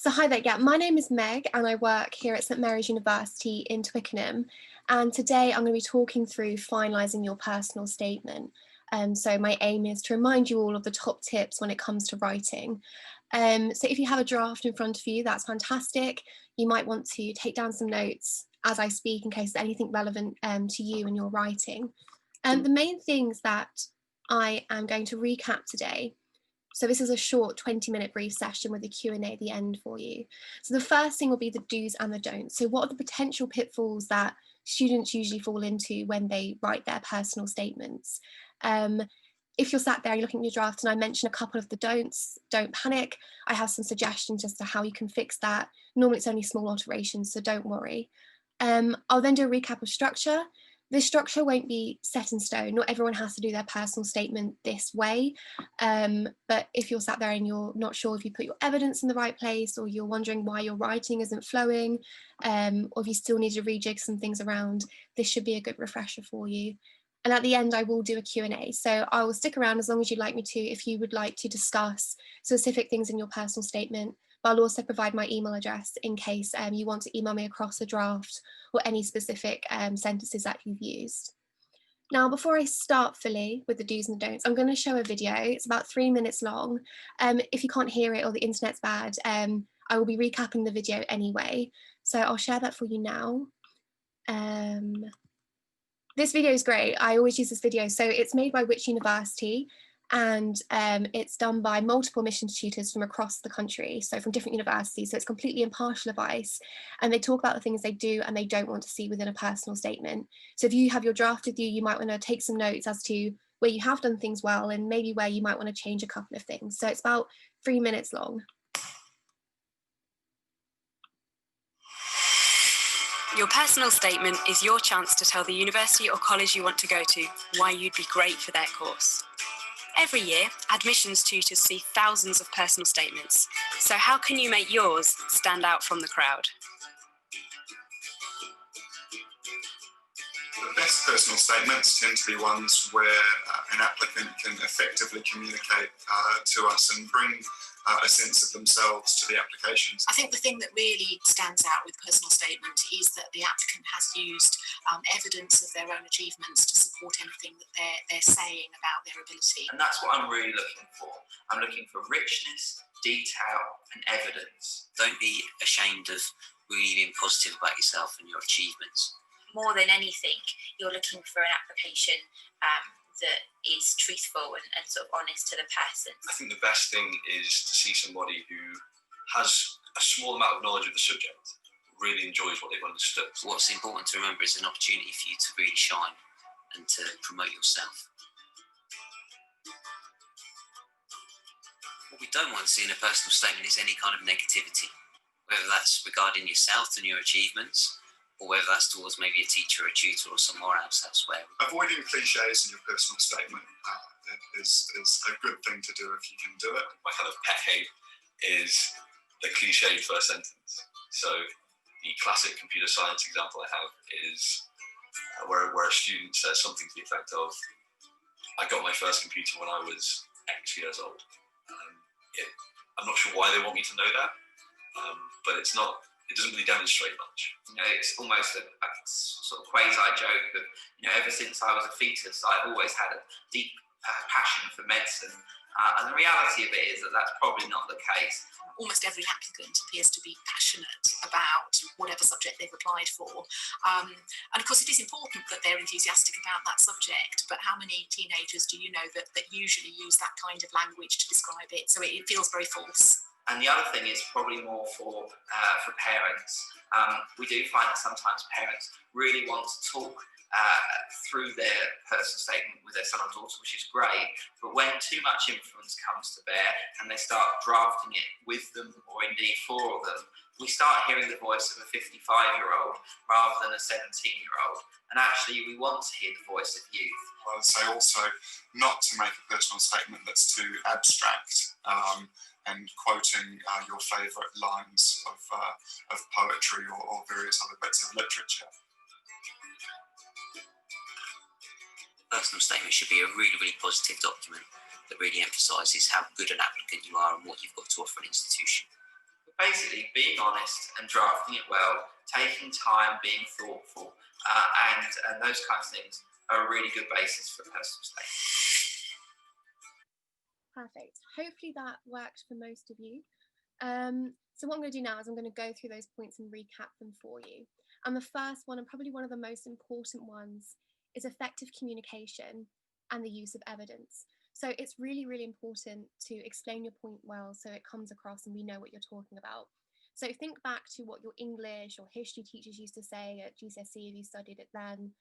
So hi there, yeah, my name is Meg and I work here at St Mary's University in Twickenham, and today I'm going to be talking through finalising your personal statement. So my aim is to remind you all of the top tips when it comes to writing. So if you have a draft in front of you, that's fantastic. You might want to take down some notes as I speak in case there's anything relevant to you in your writing. The main things that I am going to recap today. So this is a short 20-minute brief session with a Q&A at the end for you. So the first thing will be the do's and the don'ts. So what are the potential pitfalls that students usually fall into when they write their personal statements? If you're sat there, you're looking at your draft and I mentioned a couple of the don'ts, don't panic. I have some suggestions as to how you can fix that. Normally it's only small alterations, so don't worry. I'll then do a recap of structure. This structure won't be set in stone. Not everyone has to do their personal statement this way. But if you're sat there and you're not sure if you put your evidence in the right place, or you're wondering why your writing isn't flowing, or if you still need to rejig some things around, this should be a good refresher for you. And at the end, I will do a Q&A. So I will stick around as long as you'd like me to, if you would like to discuss specific things in your personal statement. But I'll also provide my email address in case you want to email me across a draft or any specific sentences that you've used. Now, before I start fully with the do's and don'ts, I'm going to show a video. It's about 3 minutes long. If you can't hear it or the internet's bad, I will be recapping the video anyway. So I'll share that for you now. This video is great. I always use this video. So it's made by Which University, and it's done by multiple admissions tutors from across the country, so from different universities. So it's completely impartial advice, and they talk about the things they do and they don't want to see within a personal statement. So if you have your draft with you, you might want to take some notes as to where you have done things well and maybe where you might want to change a couple of things. So it's about 3 minutes long. Your personal statement is your chance to tell the university or college you want to go to why you'd be great for their course. Every year, admissions tutors see thousands of personal statements. So how can you make yours stand out from the crowd? The best personal statements tend to be ones where an applicant can effectively communicate to us and bring a sense of themselves to the applications. I think the thing that really stands out with personal statement is that the applicant has used evidence of their own achievements to support anything that they're saying about their ability. And that's what I'm really looking for. I'm looking for richness, detail and evidence. Don't be ashamed of really being positive about yourself and your achievements. More than anything, you're looking for an application that is truthful and sort of honest to the person. I think the best thing is to see somebody who has a small amount of knowledge of the subject, really enjoys what they've understood. What's important to remember is an opportunity for you to really shine and to promote yourself. What we don't want to see in a personal statement is any kind of negativity, whether that's regarding yourself and your achievements, or whether that's towards maybe a teacher or a tutor or somewhere else elsewhere. Avoiding cliches in your personal statement is a good thing to do if you can do it. My kind of pet hate is the cliched first sentence. So the classic computer science example I have is where a student says something to the effect of, I got my first computer when I was X years old. I'm not sure why they want me to know that, but it doesn't really demonstrate much. You know, it's almost a sort of quasi-joke of, you know, ever since I was a fetus, I've always had a deep passion for medicine. And the reality of it is that that's probably not the case. Almost every applicant appears to be passionate about whatever subject they've applied for. And of course, it is important that they're enthusiastic about that subject, but how many teenagers do you know that usually use that kind of language to describe it? So it feels very false. And the other thing is probably more for parents. We do find that sometimes parents really want to talk through their personal statement with their son or daughter, which is great, but when too much influence comes to bear and they start drafting it with them or indeed for them, we start hearing the voice of a 55-year-old rather than a 17-year-old. And actually, we want to hear the voice of youth. I would say also not to make a personal statement that's too abstract. And quoting your favourite lines of poetry or various other bits of literature. Personal statement should be a really, really positive document that really emphasises how good an applicant you are and what you've got to offer an institution. basically being honest and drafting it well, taking time, being thoughtful, and those kinds of things are a really good basis for personal statement. Perfect. Hopefully that worked for most of you. So what I'm going to do now is I'm going to go through those points and recap them for you. And the first one, and probably one of the most important ones, is effective communication and the use of evidence. So it's really, really important to explain your point well so it comes across and we know what you're talking about. So think back to what your English or history teachers used to say at GCSE if you studied it then,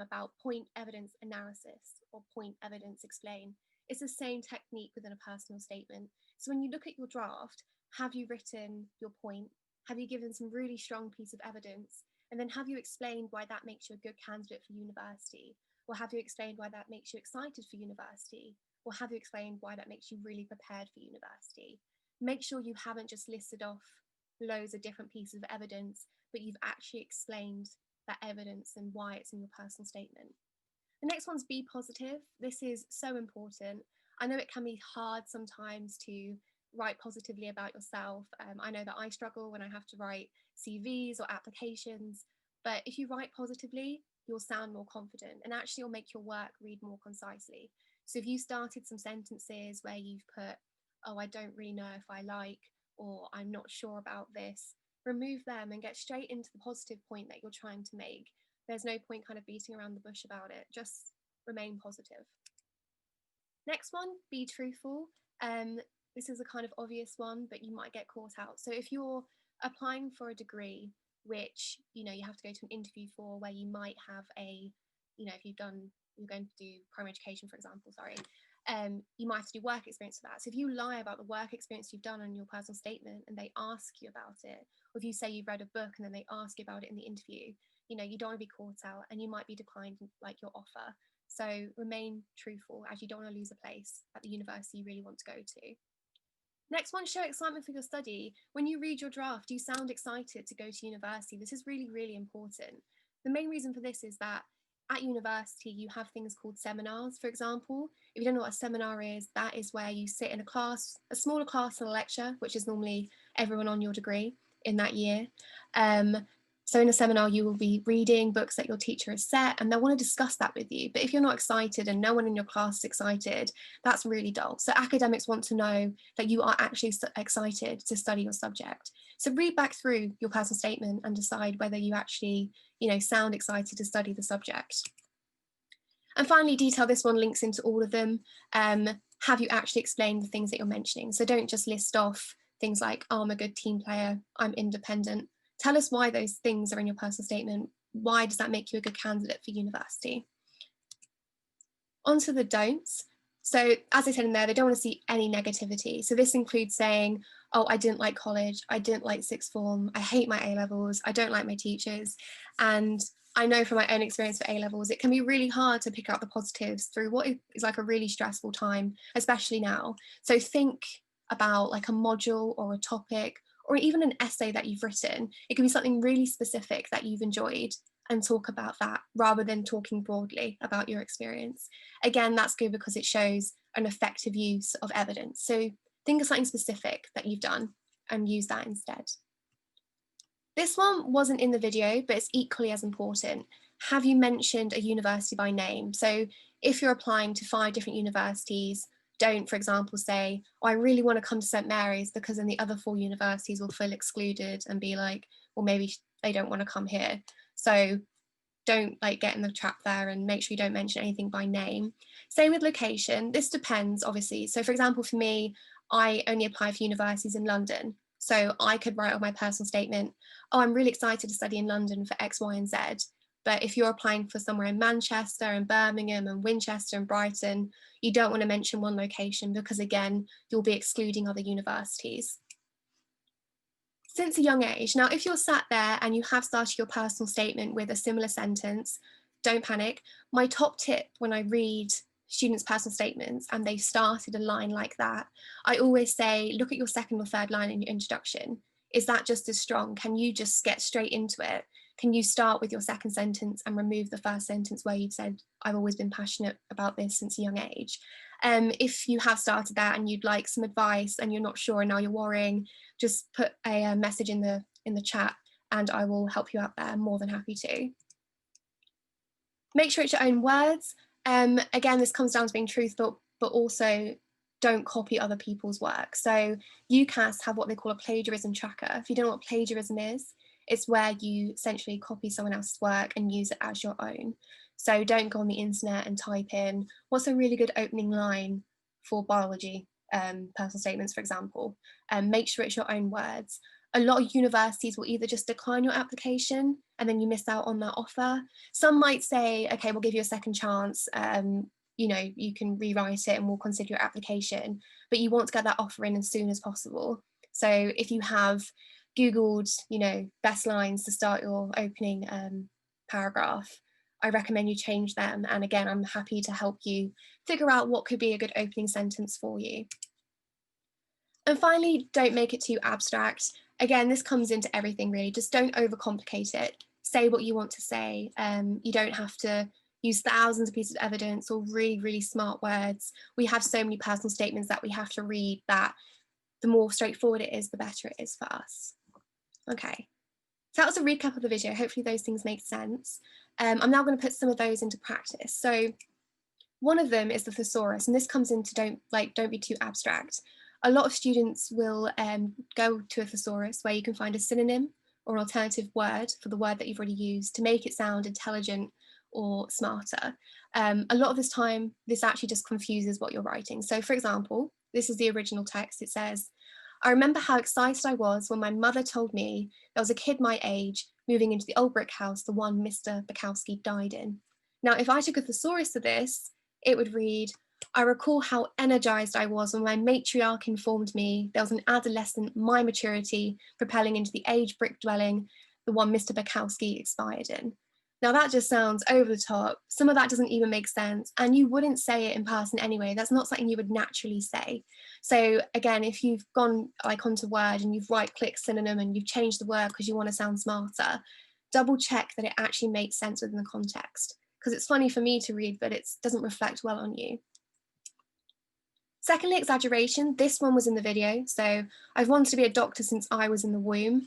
about point evidence analysis or point evidence explain. It's the same technique within a personal statement. So when you look at your draft, have you written your point? Have you given some really strong piece of evidence? And then have you explained why that makes you a good candidate for university? Or have you explained why that makes you excited for university? Or have you explained why that makes you really prepared for university? Make sure you haven't just listed off loads of different pieces of evidence, but you've actually explained that evidence and why it's in your personal statement. The next one's be positive. This is so important. I know it can be hard sometimes to write positively about yourself. I know that I struggle when I have to write CVs or applications, but if you write positively, you'll sound more confident and actually you'll make your work read more concisely. So if you started some sentences where you've put, oh, I don't really know if I like, or I'm not sure about this, remove them and get straight into the positive point that you're trying to make. There's no point kind of beating around the bush about it, just remain positive. Next one, be truthful. This is a kind of obvious one, but you might get caught out. So if you're applying for a degree, which, you know, you have to go to an interview for, where you might have a, you know, if you're going to do primary education, for example, you might have to do work experience for that. So if you lie about the work experience you've done on your personal statement and they ask you about it, or if you say you've read a book and then they ask you about it in the interview, you know, you don't want to be caught out and you might be declined like your offer. So remain truthful, as you don't want to lose a place at the university you really want to go to. Next one, show excitement for your study. When you read your draft, you sound excited to go to university. This is really, really important. The main reason for this is that at university, you have things called seminars, for example. If you don't know what a seminar is, that is where you sit in a class, a smaller class and a lecture, which is normally everyone on your degree in that year. So in a seminar, you will be reading books that your teacher has set and they'll want to discuss that with you. But if you're not excited and no one in your class is excited, that's really dull. So academics want to know that you are actually excited to study your subject. So read back through your personal statement and decide whether you actually, you know, sound excited to study the subject. And finally, detail. This one links into all of them. Have you actually explained the things that you're mentioning? So don't just list off things like, oh, I'm a good team player, I'm independent. Tell us why those things are in your personal statement. Why does that make you a good candidate for university? On to the don'ts. So as I said in there, they don't want to see any negativity. So this includes saying, oh, I didn't like college, I didn't like sixth form, I hate my A-levels, I don't like my teachers. And I know from my own experience for A-levels, it can be really hard to pick out the positives through what is like a really stressful time, especially now. So think about like a module or a topic or even an essay that you've written. It can be something really specific that you've enjoyed and talk about that rather than talking broadly about your experience. Again, that's good because it shows an effective use of evidence. So think of something specific that you've done and use that instead. This one wasn't in the video, but it's equally as important. Have you mentioned a university by name? So if you're applying to 5 different universities, don't, for example, say, oh, I really want to come to St Mary's because then the other 4 universities will feel excluded and be like, well, maybe they don't want to come here. So don't like get in the trap there and make sure you don't mention anything by name. Same with location. This depends, obviously. So for example, for me, I only apply for universities in London. So I could write on my personal statement, oh, I'm really excited to study in London for X, Y, and Z. But if you're applying for somewhere in Manchester and Birmingham and Winchester and Brighton, you don't want to mention one location because again, you'll be excluding other universities. Since a young age, now if you're sat there and you have started your personal statement with a similar sentence, don't panic. My top tip when I read students' personal statements and they've started a line like that, I always say, look at your second or third line in your introduction. Is that just as strong? Can you just get straight into it? Can you start with your second sentence and remove the first sentence where you've said, I've always been passionate about this since a young age? If you have started that and you'd like some advice and you're not sure and now you're worrying, just put a message in the chat and I will help you out there. I'm more than happy to. Make sure it's your own words. Again, this comes down to being truthful, but also don't copy other people's work. So UCAS have what they call a plagiarism tracker. If you don't know what plagiarism is, it's where you essentially copy someone else's work and use it as your own. So don't go on the internet and type in, what's a really good opening line for biology, personal statements, for example. Make sure it's your own words. A lot of universities will either just decline your application and then you miss out on that offer. Some might say, okay, we'll give you a second chance. You know, you can rewrite it and we'll consider your application, but you want to get that offer in as soon as possible. So if you have Googled, you know, best lines to start your opening paragraph, I recommend you change them. And again, I'm happy to help you figure out what could be a good opening sentence for you. And finally, don't make it too abstract. Again, this comes into everything really, just don't overcomplicate it. Say what you want to say. You don't have to use thousands of pieces of evidence or really, really smart words. We have so many personal statements that we have to read that the more straightforward it is, the better it is for us. Okay, so that was a recap of the video. Hopefully those things make sense. I'm now going to put some of those into practice. So one of them is the thesaurus, and this comes into don't be too abstract. A lot of students will go to a thesaurus where you can find a synonym or an alternative word for the word that you've already used to make it sound intelligent or smarter. A lot of this time, this actually just confuses what you're writing. So for example, this is the original text. It says, I remember how excited I was when my mother told me there was a kid my age moving into the old brick house, the one Mr. Bukowski died in. Now, if I took a thesaurus to this, it would read, I recall how energized I was when my matriarch informed me there was an adolescent, my maturity, propelling into the aged brick dwelling, the one Mr. Bukowski expired in. Now that just sounds over the top. Some of that doesn't even make sense, and you wouldn't say it in person anyway. That's not something you would naturally say. So again, if you've gone onto Word and you've right-clicked synonym and you've changed the word because you want to sound smarter, double check that it actually makes sense within the context. Because it's funny for me to read, but it doesn't reflect well on you. Secondly, exaggeration. This one was in the video. So I've wanted to be a doctor since I was in the womb.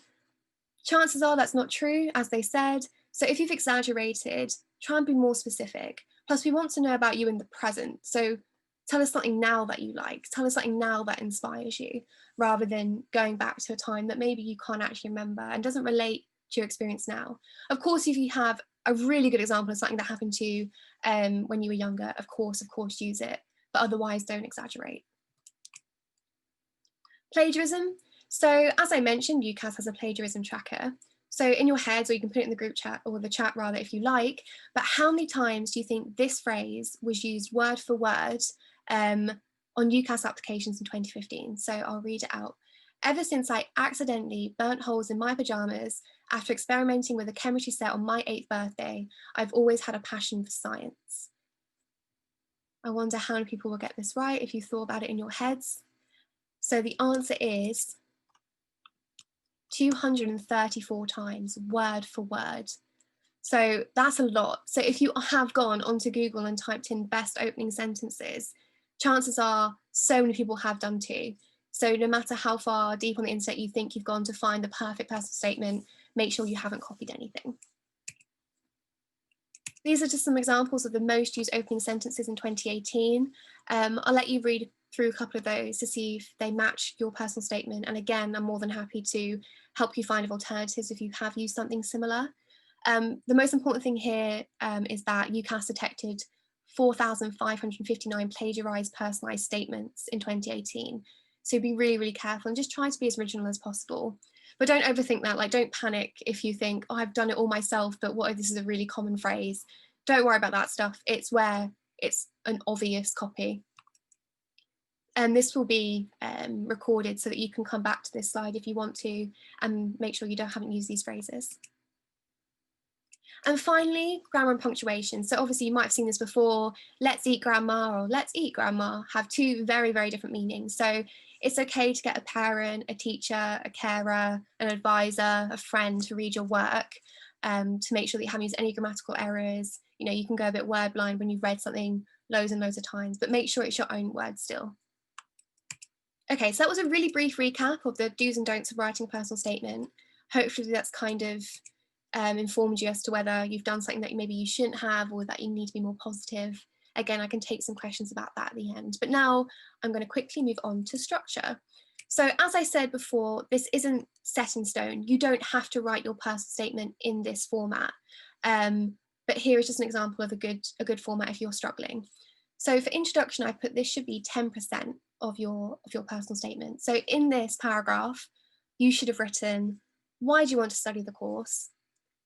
Chances are that's not true, as they said. So if you've exaggerated, try and be more specific. Plus, we want to know about you in the present. So tell us something now that you like. Tell us something now that inspires you, rather than going back to a time that maybe you can't actually remember and doesn't relate to your experience now. Of course, if you have a really good example of something that happened to you when you were younger, of course, use it. But otherwise, don't exaggerate. Plagiarism. So as I mentioned, UCAS has a plagiarism tracker. So in your heads, or you can put it in the group chat, or the chat rather, if you like, but how many times do you think this phrase was used word for word on UCAS applications in 2015? So I'll read it out. Ever since I accidentally burnt holes in my pajamas after experimenting with a chemistry set on my 8th birthday, I've always had a passion for science. I wonder how many people will get this right if you thought about it in your heads. So the answer is 234 times, word for word. So that's a lot. So if you have gone onto Google and typed in best opening sentences, chances are so many people have done too. So no matter how far deep on the internet you think you've gone to find the perfect personal statement, make sure you haven't copied anything. These are just some examples of the most used opening sentences in 2018. I'll let you read through a couple of those to see if they match your personal statement. And again, I'm more than happy to help you find alternatives if you have used something similar. The most important thing here is that UCAS detected 4,559 plagiarized personalized statements in 2018. So be really, really careful and just try to be as original as possible. But don't overthink that, don't panic if you think, oh, I've done it all myself, but what if this is a really common phrase? Don't worry about that stuff. It's where it's an obvious copy. And this will be recorded so that you can come back to this slide if you want to and make sure you haven't used these phrases. And finally, grammar and punctuation. So obviously you might have seen this before. Let's eat grandma or let's eat grandma have two very, very different meanings. So it's okay to get a parent, a teacher, a carer, an advisor, a friend to read your work to make sure that you haven't used any grammatical errors. You know, you can go a bit word blind when you've read something loads and loads of times, but make sure it's your own words still. Okay, so that was a really brief recap of the do's and don'ts of writing a personal statement. Hopefully that's kind of informed you as to whether you've done something that maybe you shouldn't have, or that you need to be more positive. Again, I can take some questions about that at the end, but now I'm going to quickly move on to structure. So as I said before, this isn't set in stone. You don't have to write your personal statement in this format. But here is just an example of a good format if you're struggling. So for introduction, I put this should be 10% of your personal statement. So in this paragraph, you should have written, why do you want to study the course?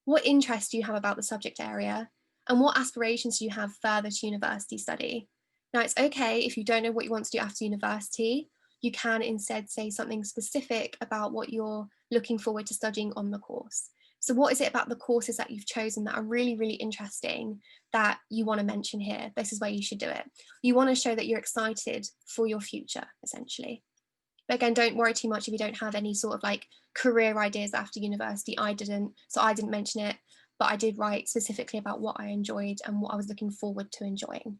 What interests do you have about the subject area? And what aspirations do you have further to university study? Now, it's okay if you don't know what you want to do after university. You can instead say something specific about what you're looking forward to studying on the course. So what is it about the courses that you've chosen that are really, really interesting that you want to mention here? This is where you should do it. You want to show that you're excited for your future, essentially. But again, don't worry too much if you don't have any sort of like career ideas after university. I didn't, so I didn't mention it, but I did write specifically about what I enjoyed and what I was looking forward to enjoying,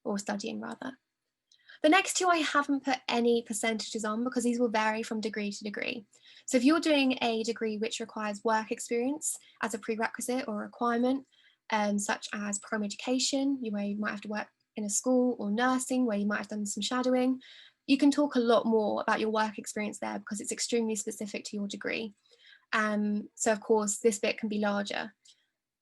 or studying rather. The next two I haven't put any percentages on because these will vary from degree to degree. So if you're doing a degree which requires work experience as a prerequisite or requirement, such as primary education, where you might have to work in a school, or nursing, where you might have done some shadowing, you can talk a lot more about your work experience there because it's extremely specific to your degree. So of course, this bit can be larger.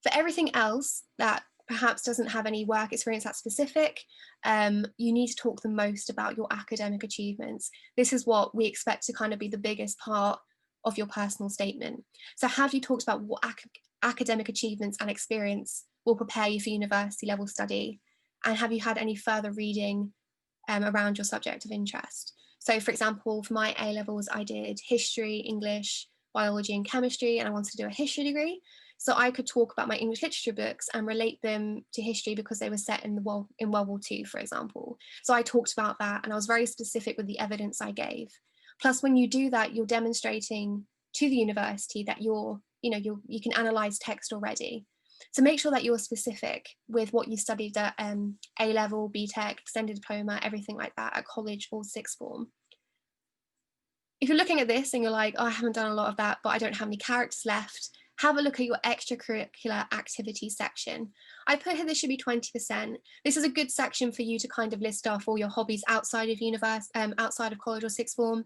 For everything else that perhaps doesn't have any work experience that's specific, you need to talk the most about your academic achievements. This is what we expect to kind of be the biggest part of your personal statement. So have you talked about what academic achievements and experience will prepare you for university level study? And have you had any further reading around your subject of interest? So for example, for my A levels, I did history, English, biology and chemistry, and I wanted to do a history degree. So I could talk about my English literature books and relate them to history because they were set in World War II, for example. So I talked about that, and I was very specific with the evidence I gave. Plus, when you do that, you're demonstrating to the university that you can analyze text already. So make sure that you're specific with what you studied at A level, BTEC, extended diploma, everything like that at college or sixth form. If you're looking at this and you're like, oh, I haven't done a lot of that, but I don't have any characters left, have a look at your extracurricular activities section. I put here this should be 20%. This is a good section for you to kind of list off all your hobbies outside of outside of college or sixth form,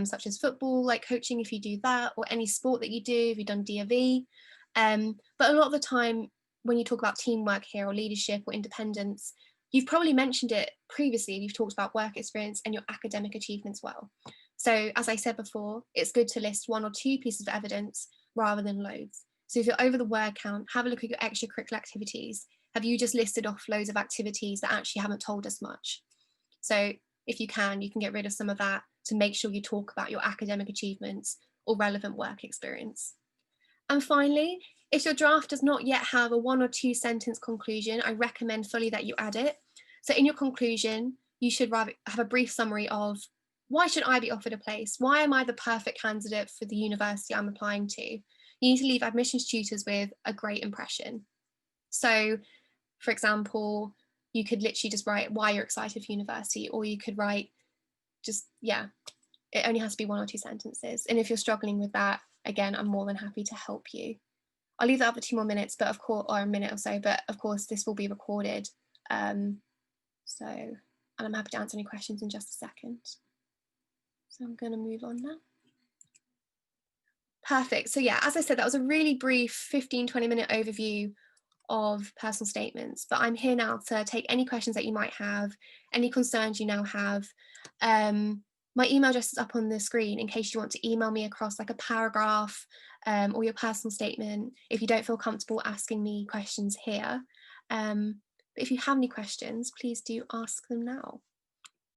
such as football, like coaching if you do that, or any sport that you do if you've done D.A.V. But a lot of the time when you talk about teamwork here or leadership or independence, you've probably mentioned it previously. You've talked about work experience and your academic achievements well. So as I said before, it's good to list 1 or 2 pieces of evidence rather than loads. So if you're over the word count, have a look at your extracurricular activities. Have you just listed off loads of activities that actually haven't told us much? So if you can get rid of some of that to make sure you talk about your academic achievements or relevant work experience. And finally, if your draft does not yet have a 1 or 2 sentence conclusion, I recommend fully that you add it. So in your conclusion, you should have a brief summary of why should I be offered a place? Why am I the perfect candidate for the university I'm applying to? You need to leave admissions tutors with a great impression. So, for example, you could literally just write why you're excited for university, or you could write it only has to be 1 or 2 sentences. And if you're struggling with that, again, I'm more than happy to help you. I'll leave that up for 2 more minutes, but of course, or a minute or so, but of course this will be recorded. And I'm happy to answer any questions in just a second. So I'm going to move on now. Perfect. So yeah, as I said, that was a really brief 15-20 minute overview of personal statements, but I'm here now to take any questions that you might have, any concerns you now have. My email address is up on the screen in case you want to email me across like a paragraph or your personal statement if you don't feel comfortable asking me questions here. But if you have any questions, please do ask them now.